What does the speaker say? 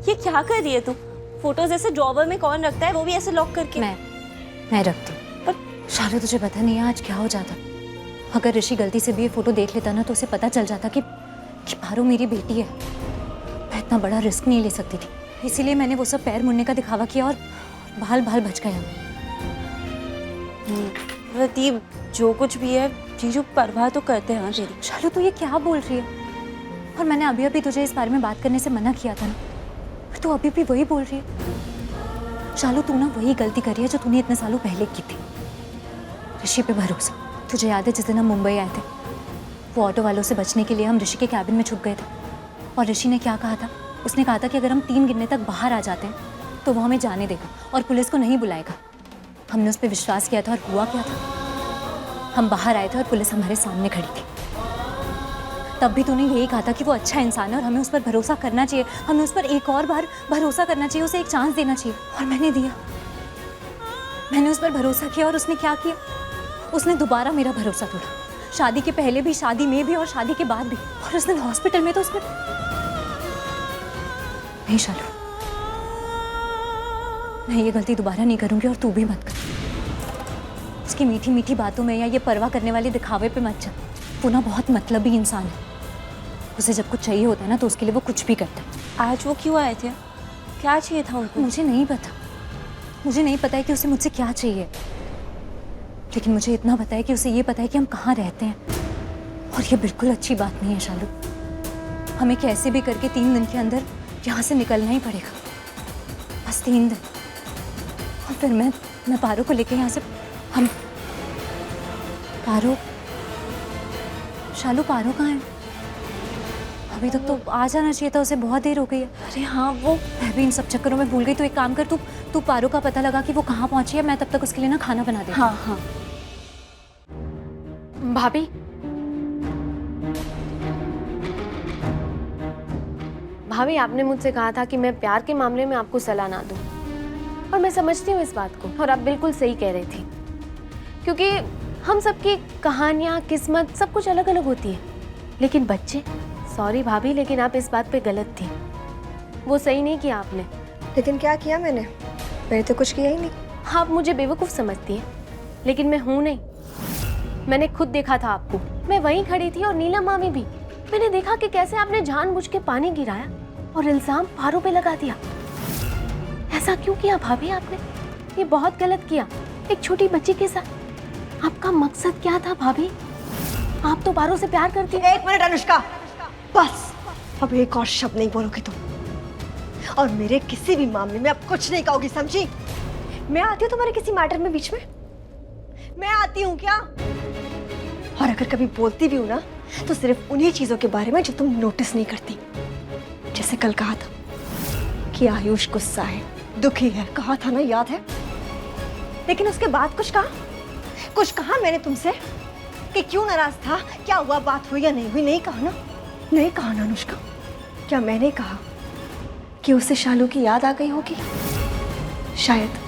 ये क्या कर रही है तू? फोटोज ऐसे ड्रॉवर में कौन रखता है, वो भी ऐसे लॉक करके? मैं रखती हूँ। पर शालू तुझे पता नहीं है आज क्या हो जाता। अगर ऋषि गलती से भी ये फोटो देख लेता ना तो उसे पता चल जाता कि पारो मेरी बेटी है। मैं इतना बड़ा रिस्क नहीं ले सकती थी, इसीलिए मैंने वो सब पैर मुड़ने का दिखावा किया और भाल भाल बच गया। रतीब, जो कुछ भी है जीजू परवाह तो करते हैं तेरी। शालू तू ये क्या बोल रही है? और मैंने अभी अभी तुझे इस बारे में बात करने से मना किया था ना, और तू अभी भी वही बोल रही है। शालू तू ना वही गलती करी है जो तूने इतने सालों पहले की थी, ऋषि पे भरोसा। तुझे याद है जिस दिन हम मुंबई आए थे, वो ऑटो वालों से बचने के लिए हम ऋषि के कैबिन में छुप गए थे, और ऋषि ने क्या कहा था? उसने कहा था कि अगर हम 3 गिनने तक बाहर आ जाते हैं तो वो हमें जाने देगा और पुलिस को नहीं बुलाएगा। हमने उस पर विश्वास किया था और हुआ क्या था? हम बाहर आए थे और पुलिस हमारे सामने खड़ी थी। तब भी तूने यही कहा था कि वो अच्छा इंसान है और हमें उस पर भरोसा करना चाहिए, हमें उस पर एक और बार भरोसा करना चाहिए, उसे एक चांस देना चाहिए। और मैंने दिया, मैंने उस पर भरोसा किया और उसने क्या किया? उसने दोबारा मेरा भरोसा तोड़ा। शादी के पहले भी, शादी में भी और शादी के बाद भी। और उस दिन हॉस्पिटल में तो उसने नहीं। शालू, मैं ये गलती दोबारा नहीं करूंगी और तू भी मत कर। उसकी मीठी मीठी बातों में या ये परवाह करने वाले दिखावे पे मत जा। वो ना बहुत मतलबी इंसान है। उसे जब कुछ चाहिए होता है ना तो उसके लिए वो कुछ भी करता है। आज वो क्यों आए थे? क्या चाहिए था उनको? मुझे नहीं पता। मुझे नहीं पता है कि उसे मुझसे क्या चाहिए, लेकिन मुझे इतना पता है कि उसे ये पता है कि हम कहाँ रहते हैं। और ये बिल्कुल अच्छी बात नहीं है शालू। हमें कैसे भी करके 3 दिन के अंदर यहाँ से निकलना ही पड़ेगा। बस 3 दिन, और फिर मैं पारो को लेके यहाँ से हम पारो। शालू, पारो कहाँ है? अभी तक तो आ जाना चाहिए था, उसे बहुत देर हो गई है। अरे हाँ, वो मैं भी इन सब चक्करों में भूल गई। तो एक काम कर, तू पारो का पता लगा कि वो कहाँ पहुंची है। मैं तब तक उसके लिए ना खाना बना देती हूँ। हाँ हाँ। भाभी, भाभी आपने मुझसे कहा था कि मैं प्यार के मामले में आपको सलाह ना दूं, और मैं समझती हूँ इस बात को, और आप बिल्कुल सही कह रही थी, क्योंकि हम सबकी कहानियाँ, किस्मत सब कुछ अलग अलग होती है। लेकिन बच्चे, सॉरी भाभी, लेकिन आप इस बात पे गलत थी। वो सही नहीं किया आपने। लेकिन क्या किया मैंने तो कुछ किया ही नहीं। आप मुझे बेवकूफ़ समझती हैं, लेकिन मैं हूँ नहीं। मैंने खुद देखा था आपको, मैं वहीं खड़ी थी और नीलम मामी भी। मैंने देखा कि कैसे आपने जानबूझ के पानी गिराया और इल्जाम पारो पे लगा दिया। ऐसा क्यों किया भाभी आपने? ये बहुत गलत किया, एक छोटी बच्ची के साथ। आपका मकसद क्या था भाभी? आप तो पारो से प्यार करती हैं। 1 मिनट अनुष्का, बस अब एक और शब्द नहीं बोलोगी तुम, और मेरे किसी भी मामले में अब कुछ नहीं कहोगी, समझी? मैं आती हूँ तुम्हारे किसी मैटर में बीच में? मैं आती हूँ क्या? और अगर कभी बोलती भी हूँ ना तो सिर्फ उन्हीं चीजों के बारे में जो तुम नोटिस नहीं करती। जैसे कल कहा था कि आयुष गुस्सा है, दुखी है, कहा था ना, याद है? लेकिन उसके बाद कुछ कहा मैंने तुमसे कि क्यों नाराज था, क्या हुआ, बात हुई या नहीं हुई? नहीं कहा ना, नहीं कहा ना अनुष्का? क्या मैंने कहा कि उसे शालू की याद आ गई होगी? शायद